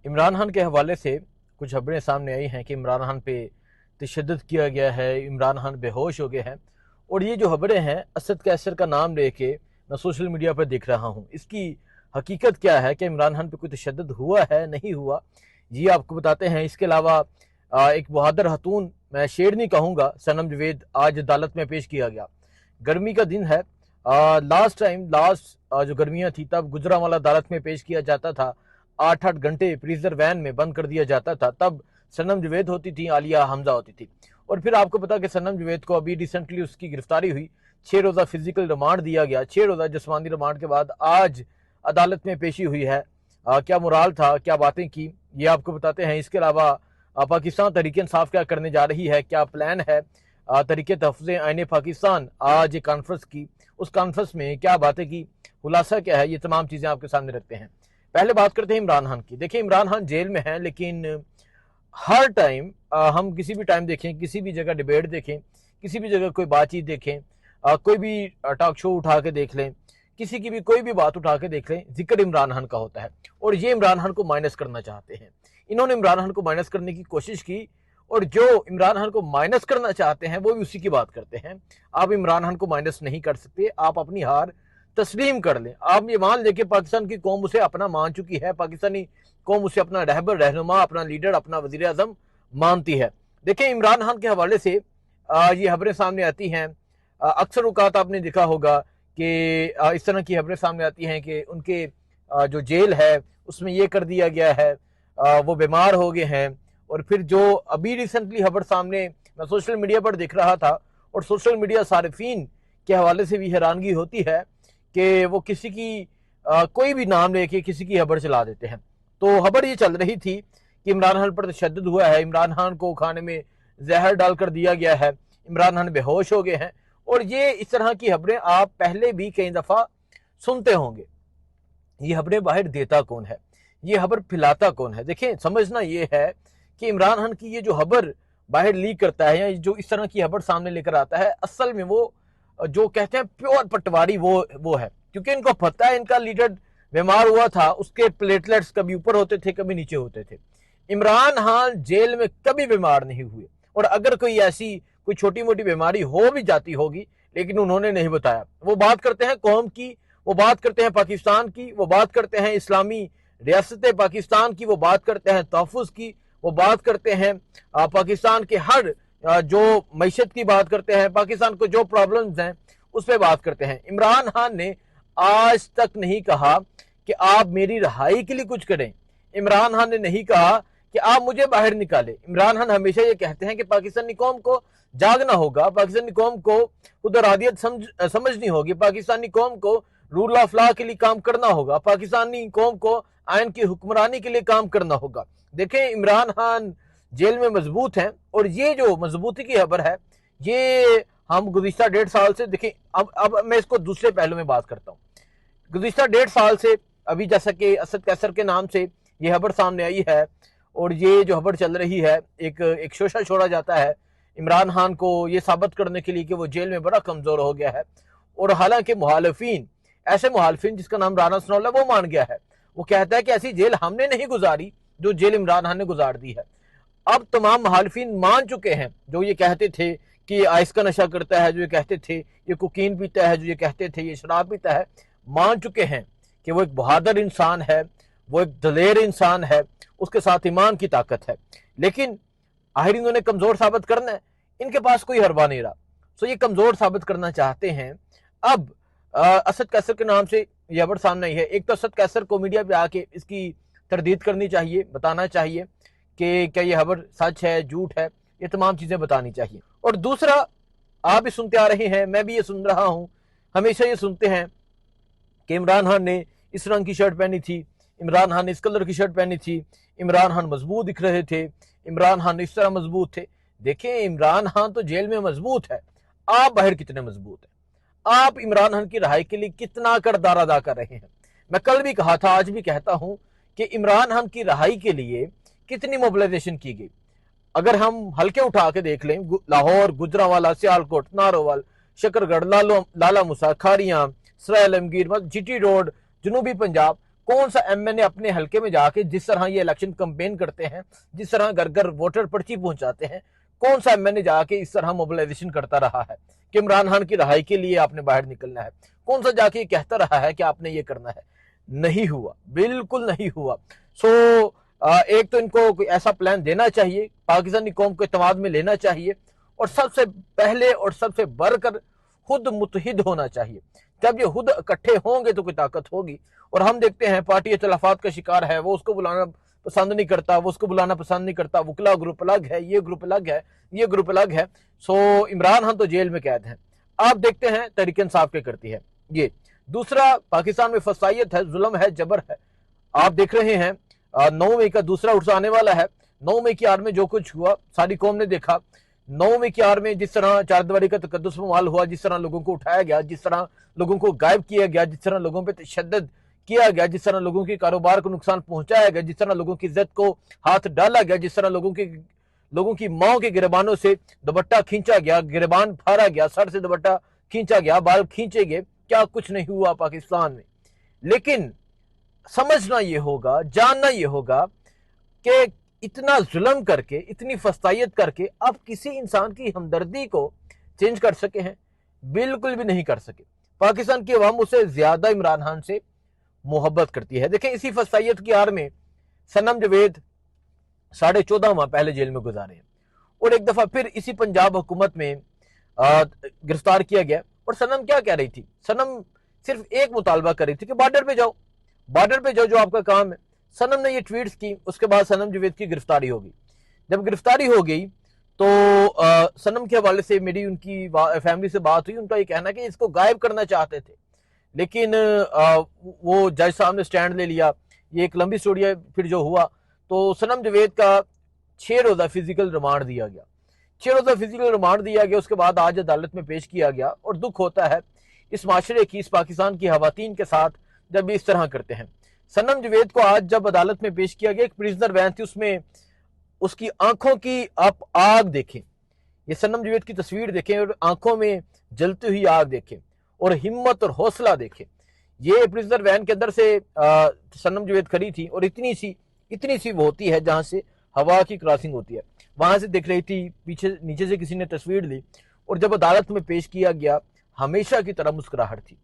इमरान खान के हवाले से कुछ खबरें सामने आई हैं कि इमरान खान पे तशद्दुद किया गया है, इमरान खान बेहोश हो गए हैं। और ये जो खबरें हैं असद कैसर का नाम लेके मैं सोशल मीडिया पर देख रहा हूँ। इसकी हकीकत क्या है कि इमरान खान पे कोई तशद्दुद हुआ है नहीं हुआ, ये आपको बताते हैं। इसके अलावा एक बहादुर खतून, मैं शेरनी कहूँगा, सनम जवेद आज अदालत में पेश किया गया। गर्मी का दिन है। लास्ट जो गर्मियाँ थी तब गुजरांवाला अदालत में पेश किया जाता था। 8-8 घंटे फ्रीजर वैन में बंद कर दिया जाता था। तब सनम जवेद होती थी, आलिया हमजा होती थी। और फिर आपको पता कि सनम जवेद को अभी रिसेंटली उसकी गिरफ्तारी हुई, 6 रोज़ा फिजिकल रिमांड दिया गया। 6 रोज़ा जिस्मानी रिमांड के बाद आज अदालत में पेशी हुई है। क्या मुराल था, क्या बातें की, ये आपको बताते हैं। इसके अलावा पाकिस्तान तहरीक इंसाफ क्या करने जा रही है, क्या प्लान है। तहरीक तहफ़्फ़ुज़ आईन पाकिस्तान आज एक कॉन्फ्रेंस की, उस कॉन्फ्रेंस में क्या बातें की, खुलासा क्या है, ये तमाम चीज़ें आपके सामने रखते हैं। पहले बात करते हैं इमरान खान की। देखिए, इमरान खान जेल में हैं, लेकिन हर टाइम हम किसी भी टाइम देखें, किसी भी जगह डिबेट देखें, किसी भी जगह कोई बातचीत देखें, कोई भी टॉक शो उठा के देख लें, किसी की भी कोई भी बात उठा के देख लें, जिक्र इमरान खान का होता है। और ये इमरान खान को माइनस करना चाहते हैं। इन्होंने इमरान खान को माइनस करने की कोशिश की, और जो इमरान खान को माइनस करना चाहते हैं वो भी उसी की बात करते हैं। आप इमरान खान को माइनस नहीं कर सकते, आप अपनी हार तस्लीम कर लें। आप ये मान लें कि पाकिस्तान की कौम उसे अपना मान चुकी है, पाकिस्तानी कौम उसे अपना रहबर, रहनुमा, अपना लीडर, अपना वजीर आजम मानती है। देखिए, इमरान खान के हवाले से ये खबरें सामने आती हैं। अक्सर औकात आपने देखा होगा कि इस तरह की खबरें सामने आती हैं कि उनके जो जेल है उसमें ये कर दिया गया है, वो बीमार हो गए हैं। और फिर जो अभी रिसेंटली खबर सामने मैं सोशल मीडिया पर देख रहा था, और सोशल मीडिया सारिफीन के हवाले से भी हैरानगी होती है कि वो किसी की कोई भी नाम लेके किसी की खबर चला देते हैं। तो खबर ये चल रही थी कि इमरान खान पर तशद्दुद हुआ है, इमरान खान को खाने में जहर डालकर दिया गया है, इमरान खान बेहोश हो गए हैं। और ये इस तरह की खबरें आप पहले भी कई दफ़ा सुनते होंगे। ये खबरें बाहर देता कौन है, ये खबर फैलाता कौन है? देखिए, समझना ये है कि इमरान खान की ये जो खबर बाहर लीक करता है, या जो इस तरह की खबर सामने लेकर आता है, असल में वो जो कहते हैं प्योर पटवारी वो है। क्योंकि इनको पता है इनका लीडर बीमार हुआ था, उसके प्लेटलेट्स कभी ऊपर होते थे, कभी नीचे होते थे। इमरान खान जेल में कभी बीमार नहीं हुए, और अगर कोई ऐसी कोई छोटी मोटी बीमारी हो भी जाती होगी, लेकिन उन्होंने नहीं बताया। वो बात करते हैं कौम की, वो बात करते हैं पाकिस्तान की, वो बात करते हैं इस्लामी रियासत पाकिस्तान की, वो बात करते हैं तहफ़्फ़ुज़ की, वो बात करते हैं पाकिस्तान के हर जो मईशत की बात करते हैं, पाकिस्तान को जो प्रॉब्लम्स हैं उस पर बात करते हैं। इमरान खान ने आज तक नहीं कहा कि आप मेरी रहाई के लिए कुछ करें। इमरान खान ने नहीं कहा कि आप मुझे बाहर निकालें। इमरान खान हमेशा ये कहते हैं कि पाकिस्तानी कौम को जागना होगा, पाकिस्तानी कौम को खुदरादियत समझनी होगी, पाकिस्तानी कौम को रूल ऑफ लॉ के लिए काम करना होगा, पाकिस्तानी कौम को आयन की हुक्मरानी के लिए काम करना होगा। देखें, इमरान खान जेल में मजबूत हैं, और ये जो मजबूती की खबर है, ये हम गुज़िश्ता 1.5 साल से देखें। अब मैं इसको दूसरे पहलू में बात करता हूँ। गुज़िश्ता 1.5 साल से अभी जैसा कि असद कैसर के नाम से ये खबर सामने आई है, और ये जो खबर चल रही है, एक शोशा छोड़ा जाता है इमरान खान को ये साबित करने के लिए कि वो जेल में बड़ा कमज़ोर हो गया है। और हालांकि मुखालिफिन, ऐसे मुखालिफिन जिसका नाम राना सनौल्ला, वो मान गया है। वो कहता है कि ऐसी जेल हमने नहीं गुजारी जो जेल इमरान खान ने गुजार दी है। अब तमाम मुखालिफिन मान चुके हैं, जो ये कहते थे कि आइस का नशा करता है, जो ये कहते थे ये कोकीन पीता है, जो ये कहते थे ये शराब पीता है, मान चुके हैं कि वो एक बहादुर इंसान है, वो एक दलेर इंसान है, उसके साथ ईमान की ताकत है। लेकिन आखिर इन्होंने कमज़ोर साबित करना है, इनके पास कोई हरबा नहीं रहा। सो ये कमज़ोर साबित करना चाहते हैं। अब असद कैसर के नाम से यह खबर सामने आई है। एक तो असद कैसर को मीडिया पे आके इसकी तरदीद करनी चाहिए, बताना चाहिए कि क्या ये खबर सच है, झूठ है, ये तमाम चीज़ें बतानी चाहिए। और दूसरा, आप भी सुनते आ रहे हैं, मैं भी ये सुन रहा हूँ, हमेशा ये सुनते हैं कि इमरान खान ने इस रंग की शर्ट पहनी थी, इमरान खान ने इस कलर की शर्ट पहनी थी, इमरान खान मजबूत दिख रहे थे, इमरान खान इस तरह मजबूत थे। देखें, इमरान खान तो जेल में मजबूत है, आप बाहर कितने मजबूत हैं? आप इमरान खान की रहाई के लिए कितना किरदार अदा कर रहे हैं? मैं कल भी कहा था, आज भी कहता हूं कि इमरान खान की रहाई के लिए कितनी मोबिलाइजेशन की गई। अगर हम हल्के उठा के देख लें, लाहौर, गुजरांवाला, सियालकोट, नारोवाल, शकरगढ़, लाला मुसा, खारियां, सराय आलमगीर, जीटी रोड, जनूबी पंजाब, कौन सा एमएनए अपने हलके में जाके जिस तरह ये इलेक्शन कैंपेन करते हैं, जिस तरह घर घर वोटर पर्ची पहुंचाते हैं, कौन सा एमएनए जाके इस तरह मोबिलाइजेशन करता रहा है कि इमरान खान की रहाई के लिए आपने बाहर निकलना है? कौन सा जाके ये कहता रहा है कि आपने ये करना है? नहीं हुआ, बिल्कुल नहीं हुआ। सो एक तो इनको कोई ऐसा प्लान देना चाहिए, पाकिस्तानी कौम को इत्तेमाद में लेना चाहिए, और सबसे पहले और सबसे बढ़कर खुद मुतहिद होना चाहिए। जब ये खुद इकट्ठे होंगे तो कोई ताकत होगी। और हम देखते हैं पार्टी इख्तिलाफात का शिकार है, वो उसको बुलाना पसंद नहीं करता, वो उसको बुलाना पसंद नहीं करता, वकला ग्रुप अलग है, ये ग्रुप अलग है, ये ग्रुप अलग है। सो इमरान खान तो जेल में कैद हैं। आप देखते हैं तहरीक इंसाफ क्या करती है। ये दूसरा, पाकिस्तान में फसाइयत है, जुल्म है, जबर है। आप देख रहे हैं 9 मई का दूसरा उर्स आने वाला है। 9 मई की आड़ में जो कुछ हुआ सारी कौम ने देखा। 9 मई की आड़ में जिस तरह चारदीवारी का तकद्दुस माल हुआ, जिस तरह लोगों को उठाया गया, जिस तरह लोगों को गायब किया गया, जिस तरह लोगों पे तशद्दुद किया गया, जिस तरह लोगों के कारोबार को नुकसान पहुंचाया गया, जिस तरह लोगों की इज्जत को हाथ डाला गया, जिस तरह लोगों की माओ के गिरबानों से दुपट्टा खींचा गया, गिरबान फाड़ा गया, सर से दुपट्टा खींचा गया, बाल खींचे गए, क्या कुछ नहीं हुआ पाकिस्तान में। लेकिन समझना ये होगा, जानना ये होगा कि इतना जुल्म करके, इतनी फसाइयत करके आप किसी इंसान की हमदर्दी को चेंज कर सके हैं? बिल्कुल भी नहीं कर सके। पाकिस्तान की अवाम उससे ज्यादा इमरान खान से मोहब्बत करती है। देखें, इसी फसाइयत की आड़ में सनम जवेद 14.5 माह पहले जेल में गुजारे हैं, और एक दफा फिर इसी पंजाब हुकूमत में गिरफ्तार किया गया। और सनम क्या कह रही थी? सनम सिर्फ एक मुतालबा कर रही थी कि बॉर्डर पे जाओ, बॉर्डर पे जाओ, जो आपका काम है। सनम ने ये ट्वीट्स की, उसके बाद सनम जवेद की गिरफ्तारी हो गई। जब गिरफ्तारी हो गई तो सनम के हवाले से मेरी उनकी फैमिली से बात हुई। उनका ये कहना कि इसको गायब करना चाहते थे, लेकिन वो जज साहब ने स्टैंड ले लिया। ये एक लंबी स्टोरी है। फिर जो हुआ तो सनम जवेद का 6 रोजा फिजिकल रिमांड दिया गया। 6 रोजा फिजिकल रिमांड दिया गया, उसके बाद आज अदालत में पेश किया गया। और दुख होता है इस माशरे की, इस पाकिस्तान की खवातीन के साथ जब इस तरह करते हैं। सनम जवेद को आज जब अदालत में पेश किया गया, एक प्रिजनर वैन थी, उसमें उसकी आंखों की आप आग देखें, ये सनम जवेद की तस्वीर देखें और आंखों में जलती हुई आग देखें और हिम्मत और हौसला देखें। ये प्रिजनर वैन के अंदर से सनम जवेद खड़ी थी और इतनी सी वो होती है जहां से हवा की क्रॉसिंग होती है, वहां से देख रही थी। पीछे नीचे से किसी ने तस्वीर ली और जब अदालत में पेश किया गया हमेशा की तरह मुस्कुराहट थी।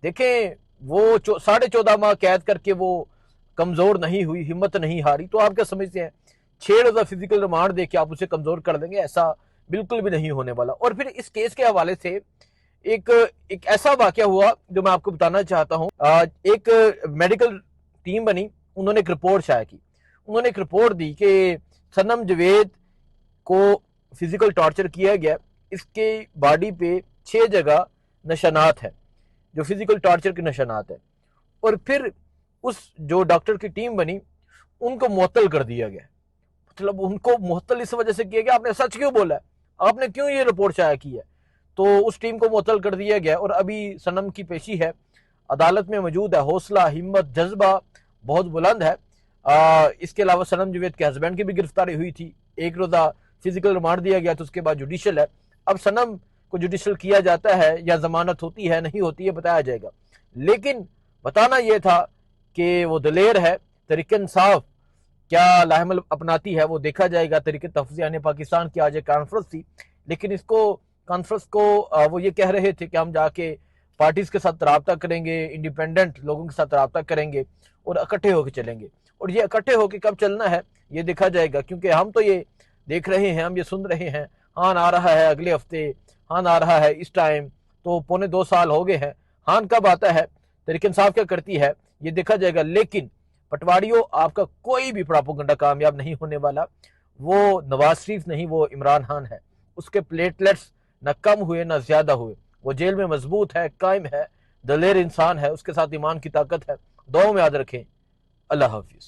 देखें, वो 14.5 माह कैद करके वो कमजोर नहीं हुई, हिम्मत नहीं हारी। तो आप क्या समझते हैं 6 रोजा फिजिकल रिमांड दे के आप उसे कमजोर कर देंगे? ऐसा बिल्कुल भी नहीं होने वाला। और फिर इस केस के हवाले से एक ऐसा वाकया हुआ जो मैं आपको बताना चाहता हूं। एक मेडिकल टीम बनी, उन्होंने एक रिपोर्ट शाया की। उन्होंने एक रिपोर्ट दी कि सनम जवेद को फिजिकल टॉर्चर किया गया, इसके बॉडी पे 6 जगह निशानात है, जो फिजिकल टॉर्चर के निशानात है। और फिर उस जो डॉक्टर की टीम बनी उनको मुअत्तल कर दिया गया। मतलब उनको मुअत्तल इस वजह से किया गया, आपने सच क्यों बोला है, आपने क्यों ये रिपोर्ट शाया की है? तो उस टीम को मुअत्तल कर दिया गया। और अभी सनम की पेशी है, अदालत में मौजूद है। हौसला, हिम्मत, जज्बा बहुत बुलंद है। इसके अलावा सनम जवेद के हस्बैंड की भी गिरफ्तारी हुई थी, 1 रोजा फिजिकल रिमांड दिया गया, तो उसके बाद जुडिशल है। अब सनम को जुडिशल किया जाता है या जमानत होती है नहीं होती है बताया जाएगा। लेकिन बताना यह था कि वो दलेर है। तहरीक इंसाफ क्या लाहमल अपनाती है वो देखा जाएगा। तहरीक तहफ़्फ़ुज़ यानी पाकिस्तान की आज एक कॉन्फ्रेंस थी, लेकिन इसको कॉन्फ्रेंस को वो ये कह रहे थे कि हम जाके पार्टीज के साथ रब्ता करेंगे, इंडिपेंडेंट लोगों के साथ रब्ता करेंगे और इकट्ठे होकर चलेंगे। और ये इकट्ठे होकर कब चलना है ये देखा जाएगा, क्योंकि हम तो ये देख रहे हैं, हम ये सुन रहे हैं, हान आ रहा है अगले हफ्ते, हान आ रहा है इस टाइम, तो 2.25 साल हो गए हैं। हान कब आता है, तहरीक इंसाफ क्या करती है, ये देखा जाएगा। लेकिन पटवारियों, आपका कोई भी प्रोपेगेंडा कामयाब नहीं होने वाला। वो नवाज शरीफ नहीं, वो इमरान खान है। उसके प्लेटलेट्स न कम हुए न ज्यादा हुए। वो जेल में मजबूत है, कायम है, दलेर इंसान है, उसके साथ ईमान की ताकत है। दुआ में याद रखें। अल्लाह हाफिज।